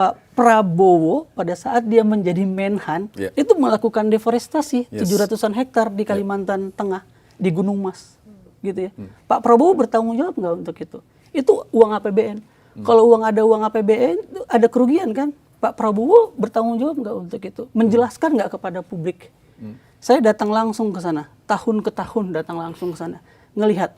Pak Prabowo pada saat dia menjadi Menhan itu melakukan deforestasi 700-an hektar di Kalimantan Tengah, di Gunung Mas, gitu ya. Pak Prabowo bertanggung jawab nggak untuk itu? Itu uang APBN. Kalau ada uang APBN, itu ada kerugian kan? Pak Prabowo bertanggung jawab nggak untuk itu? Menjelaskan nggak kepada publik? Saya datang langsung ke sana, tahun ke tahun datang langsung ke sana, ngelihat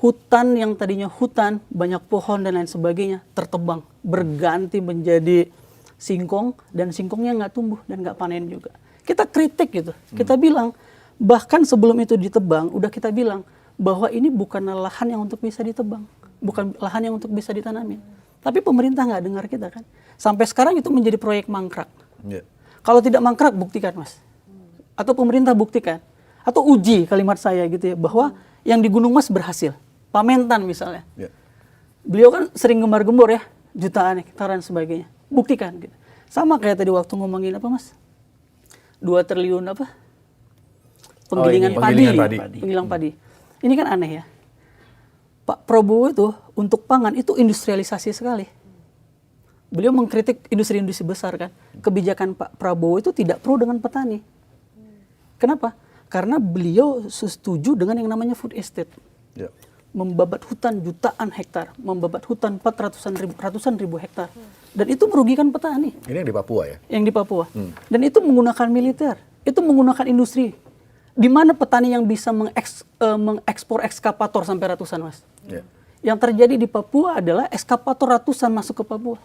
hutan yang tadinya hutan, banyak pohon dan lain sebagainya, tertebang, berganti menjadi singkong, dan singkongnya nggak tumbuh dan nggak panen juga. Kita kritik gitu, kita bilang, bahkan sebelum itu ditebang, udah kita bilang, bahwa ini bukan lahan yang untuk bisa ditebang, bukan lahan yang untuk bisa ditanamin. Tapi pemerintah nggak dengar kita kan. Sampai sekarang itu menjadi proyek mangkrak. Kalau tidak mangkrak, buktikan Mas. Atau pemerintah buktikan. Atau uji kalimat saya gitu ya, bahwa yang di Gunung Mas berhasil. Pak Mentan misalnya. Beliau kan sering gembar-gembor ya, jutaan hektaran sebagainya. Buktikan gitu. Sama kayak tadi waktu ngomongin apa Mas? 2 triliun apa? Penggilingan padi. Penggilingan padi. Ini kan aneh ya. Pak Prabowo itu untuk pangan itu industrialisasi sekali. Beliau mengkritik industri-industri besar kan. Kebijakan Pak Prabowo itu tidak pro dengan petani. Kenapa? Karena beliau setuju dengan yang namanya food estate. Membabat hutan jutaan hektar, membabat hutan ratusan ribu hektar. Dan itu merugikan petani. Ini yang di Papua ya? Yang di Papua. Dan itu menggunakan militer, itu menggunakan industri. Di mana petani yang bisa mengekspor ekskavator sampai ratusan Mas? Yang terjadi di Papua adalah ekskavator ratusan masuk ke Papua.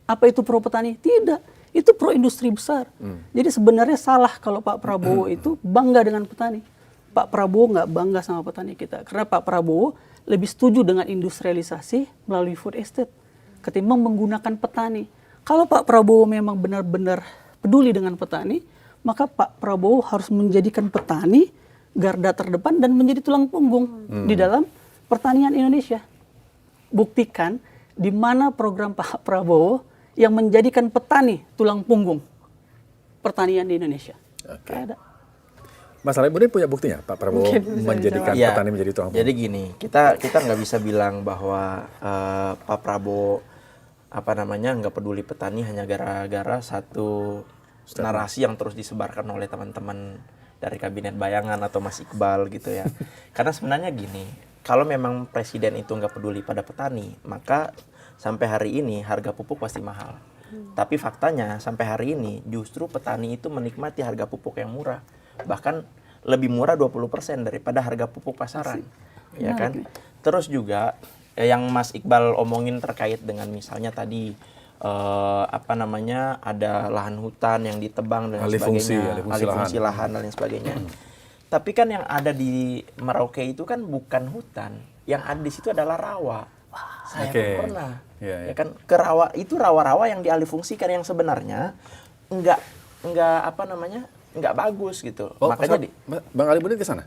Apa itu pro petani? Tidak. Itu pro industri besar. Jadi sebenarnya salah kalau Pak Prabowo itu bangga dengan petani. Pak Prabowo nggak bangga sama petani kita. Karena Pak Prabowo lebih setuju dengan industrialisasi melalui food estate ketimbang menggunakan petani. Kalau Pak Prabowo memang benar-benar peduli dengan petani, maka Pak Prabowo harus menjadikan petani garda terdepan dan menjadi tulang punggung di dalam pertanian Indonesia. Buktikan di mana program Pak Prabowo yang menjadikan petani tulang punggung pertanian di Indonesia. Ada. Mas Alibudin punya buktinya Pak Prabowo menjadikan petani menjadi tulang punggung? Jadi gini, kita nggak bisa bilang bahwa Pak Prabowo nggak peduli petani hanya gara-gara satu narasi yang terus disebarkan oleh teman-teman dari kabinet bayangan atau Mas Iqbal gitu ya. Karena sebenarnya gini, kalau memang presiden itu nggak peduli pada petani, maka sampai hari ini harga pupuk pasti mahal. Tapi faktanya sampai hari ini justru petani itu menikmati harga pupuk yang murah. Bahkan lebih murah 20% daripada harga pupuk pasaran. Ya kan? Terus juga yang Mas Iqbal omongin terkait dengan misalnya tadi ada lahan hutan yang ditebang dan sebagainya, alih fungsi lahan dan lain sebagainya. Tapi kan yang ada di Merauke itu kan bukan hutan, yang ada di situ adalah rawa. Saya pun pernah, ya kan, ke rawa itu rawa-rawa yang dialihfungsikan yang sebenarnya nggak bagus gitu. Makanya Bang Alibudin ke sana?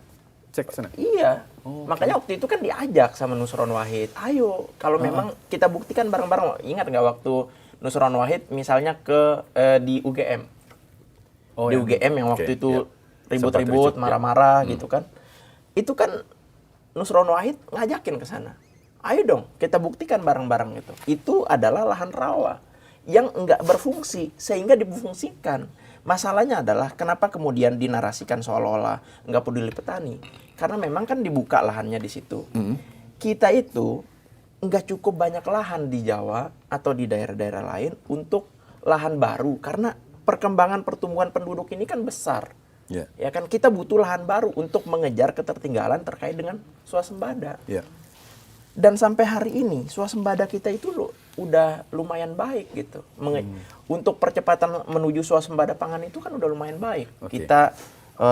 Cek ke sana? Iya. Makanya waktu itu kan diajak sama Nusron Wahid. Ayo, kalau memang kita buktikan bareng-bareng. Ingat nggak waktu Nusron Wahid misalnya di UGM? Di UGM yang waktu itu ribut-ribut, marah-marah gitu kan. Itu kan Nusron Wahid ngajakin ke sana. Ayo dong, kita buktikan bareng-bareng gitu. Itu adalah lahan rawa yang nggak berfungsi sehingga difungsikan. Masalahnya adalah kenapa kemudian dinarasikan seolah-olah nggak peduli petani? Karena memang kan dibuka lahannya di situ. Kita itu nggak cukup banyak lahan di Jawa atau di daerah-daerah lain untuk lahan baru. Karena perkembangan pertumbuhan penduduk ini kan besar. Ya kan, kita butuh lahan baru untuk mengejar ketertinggalan terkait dengan swasembada. Dan sampai hari ini swasembada kita itu udah lumayan baik gitu. Untuk percepatan menuju swasembada pangan itu kan udah lumayan baik. Kita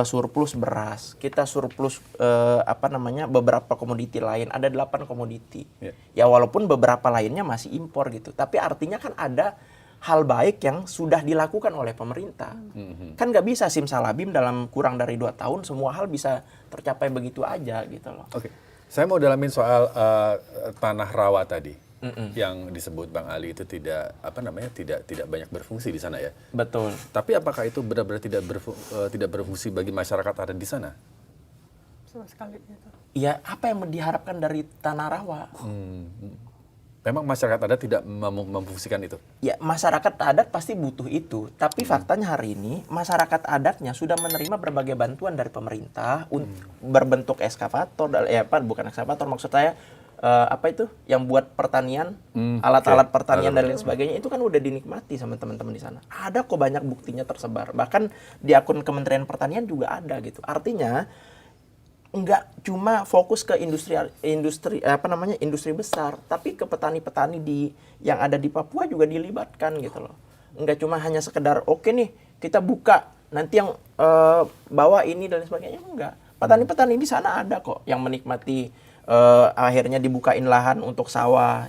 surplus beras, kita surplus beberapa komoditi lain, ada 8 komoditi. Ya walaupun beberapa lainnya masih impor gitu. Tapi artinya kan ada hal baik yang sudah dilakukan oleh pemerintah. Kan nggak bisa simsalabim dalam kurang dari 2 tahun semua hal bisa tercapai begitu aja gitu loh. Saya mau dalamin soal tanah rawa tadi yang disebut Bang Ali itu tidak banyak berfungsi di sana ya. Betul. Tapi apakah itu benar-benar tidak berfungsi bagi masyarakat ada di sana? Sama sekali gitu. Ya apa yang diharapkan dari tanah rawa? Memang masyarakat adat tidak memfungsikan itu. Ya, masyarakat adat pasti butuh itu. Tapi faktanya hari ini, masyarakat adatnya sudah menerima berbagai bantuan dari pemerintah berbentuk ekskavator, bukan ekskavator, maksud saya apa itu yang buat pertanian, alat-alat pertanian dan lain sebagainya, itu kan udah dinikmati sama teman-teman di sana. Ada kok banyak buktinya tersebar. Bahkan di akun Kementerian Pertanian juga ada gitu. Artinya nggak cuma fokus ke industri besar, tapi ke petani-petani yang ada di Papua juga dilibatkan gitu loh. Nggak cuma hanya sekedar oke nih kita buka, nanti yang bawa ini dan lain sebagainya, enggak. Petani-petani di sana ada kok yang menikmati akhirnya dibukain lahan untuk sawah,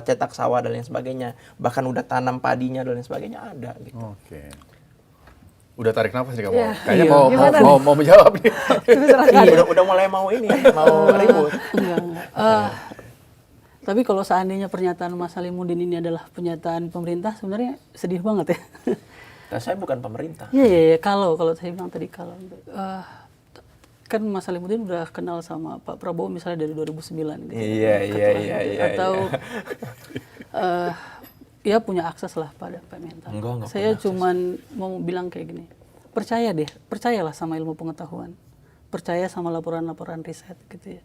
cetak sawah dan lain sebagainya. Bahkan udah tanam padinya dan lain sebagainya ada gitu. Oke. Udah tarik nafas nih kamu. Ya. Kayaknya Iya. mau menjawab nih. Iya, udah mulai mau ribut. Enggak. Tapi kalau seandainya pernyataan Mas Salimuddin ini adalah pernyataan pemerintah, sebenarnya sedih banget ya. Nah, saya bukan pemerintah. Iya. Kalau saya bilang tadi kan Mas Salimuddin udah kenal sama Pak Prabowo misalnya dari 2009 gitu. Iya. Atau ya punya akses lah pada Pak Mentan. Enggak Saya punya cuman mau bilang kayak gini. Percayalah sama ilmu pengetahuan. Percaya sama laporan-laporan riset gitu ya.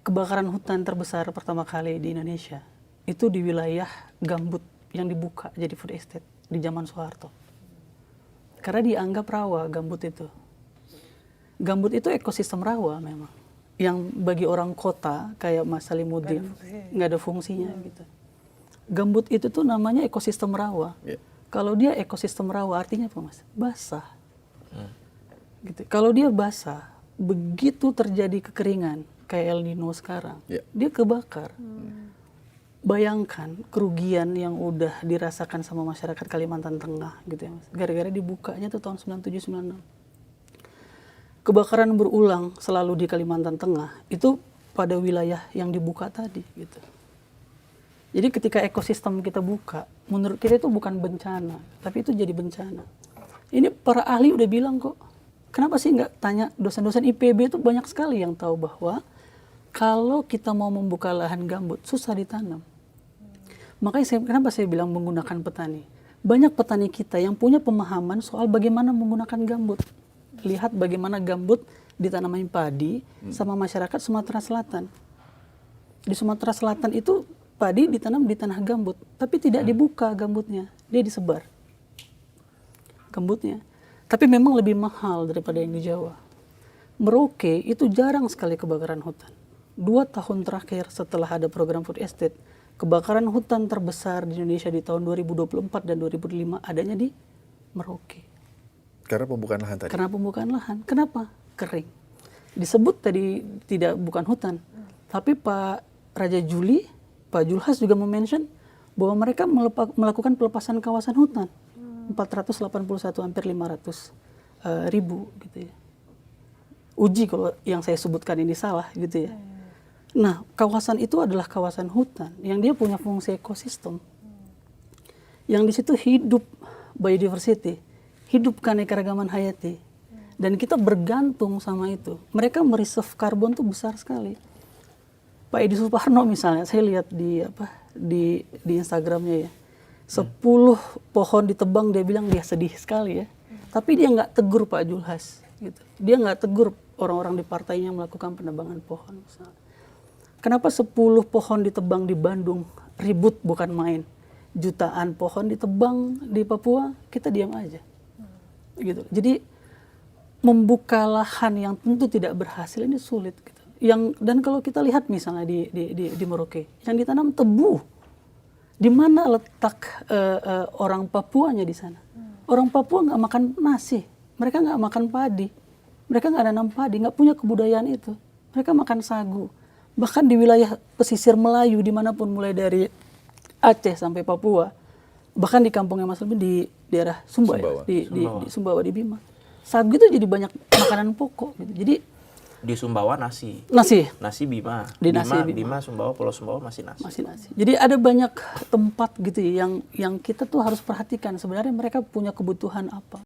Kebakaran hutan terbesar pertama kali di Indonesia itu di wilayah gambut yang dibuka jadi food estate di zaman Soeharto. Karena dianggap rawa gambut itu. Gambut itu ekosistem rawa memang. Yang bagi orang kota kayak Mas Salimuddin nggak ada fungsinya gitu. Gambut itu tuh namanya ekosistem rawa. Yeah. Kalau dia ekosistem rawa artinya apa Mas? Basah. Gitu. Kalau dia basah, begitu terjadi kekeringan kayak El Nino sekarang, dia kebakar. Bayangkan kerugian yang udah dirasakan sama masyarakat Kalimantan Tengah gitu ya Mas. Gara-gara dibukanya tuh tahun 97-96. Kebakaran berulang selalu di Kalimantan Tengah itu pada wilayah yang dibuka tadi gitu. Jadi ketika ekosistem kita buka, menurut kita itu bukan bencana, tapi itu jadi bencana. Ini para ahli udah bilang kok, kenapa sih nggak tanya dosen-dosen IPB itu banyak sekali yang tahu bahwa kalau kita mau membuka lahan gambut, susah ditanam. Makanya kenapa saya bilang menggunakan petani. Banyak petani kita yang punya pemahaman soal bagaimana menggunakan gambut. Lihat bagaimana gambut ditanami padi sama masyarakat Sumatera Selatan. Di Sumatera Selatan itu padi ditanam di tanah gambut, tapi tidak dibuka gambutnya, dia disebar gambutnya. Tapi memang lebih mahal daripada yang di Jawa. Merauke itu jarang sekali kebakaran hutan. 2 tahun terakhir setelah ada program food estate, kebakaran hutan terbesar di Indonesia di tahun 2024 dan 2005 adanya di Merauke. Karena pembukaan lahan tadi. Karena pembukaan lahan. Kenapa? Kering. Disebut tadi bukan hutan, tapi Pak Raja Juli, Pak Julhas juga mention bahwa mereka melakukan pelepasan kawasan hutan 481 hampir 500 ribu gitu ya. Uji kalau yang saya sebutkan ini salah gitu ya. Nah, kawasan itu adalah kawasan hutan yang dia punya fungsi ekosistem. Yang di situ hidup biodiversity, hidup keanekaragaman hayati. Dan kita bergantung sama itu. Mereka mereserve karbon tuh besar sekali. Pak Edi Suparno misalnya, saya lihat di Instagramnya ya, 10 pohon ditebang dia bilang dia sedih sekali ya. Tapi dia nggak tegur Pak Julhas, gitu. Dia nggak tegur orang-orang di partainya yang melakukan penebangan pohon. Misalnya. Kenapa 10 pohon ditebang di Bandung ribut bukan main? Jutaan pohon ditebang di Papua kita diam aja, gitu. Jadi membuka lahan yang tentu tidak berhasil ini sulit. Gitu. Dan kalau kita lihat misalnya di Merauke, yang ditanam tebu, di mana letak orang Papuanya di sana? Orang Papua nggak makan nasi, mereka nggak makan padi, mereka nggak nanam padi, nggak punya kebudayaan itu. Mereka makan sagu. Bahkan di wilayah pesisir Melayu dimanapun, mulai dari Aceh sampai Papua, bahkan di kampungnya Mas Lebih di daerah Sumba. Ya, di Sumbawa di Bima. Sagu itu jadi banyak makanan pokok. Gitu. Jadi di Sumbawa nasi Bima. Bima Sumbawa, Pulau Sumbawa masih nasi. Jadi ada banyak tempat gitu ya, yang kita tuh harus perhatikan sebenarnya mereka punya kebutuhan apa.